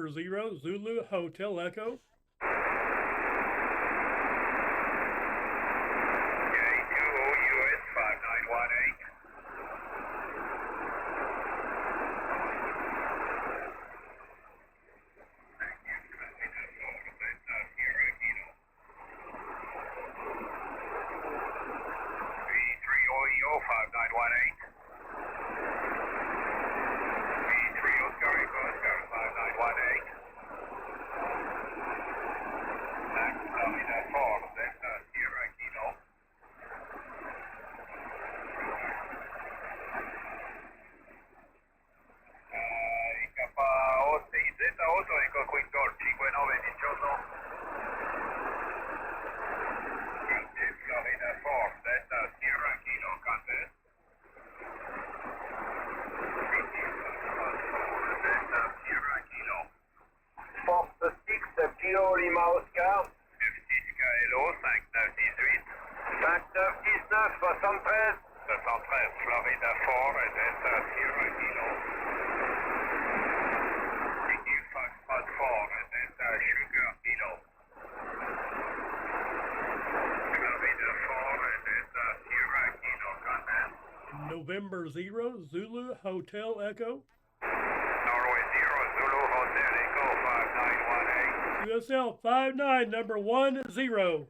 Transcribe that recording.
November 0, Zulu Hotel Echo. US 5918. V3OEO 5918. V3 Oscar Echo Oscar 5918. Max Florida 4, Delta Sierra Kilo. KOTZ 8 Eco Quintor 5918. Contact Florida 4, Delta Sierra Kilo, contact. Delta Sierra Kilo. Force 6, Kilo Lima Oscar. F6 KLO 5918. 5919, 73. 73 Florida 4, Delta Sierra Kilo. Tiki Foxtrot 4, Delta Sugar Kilo. Florida 4, Delta Sierra Kilo, contact. November 0, Zulu Hotel Echo. Norway 0, Zulu Hotel Echo 5918. QSL 59 number 10.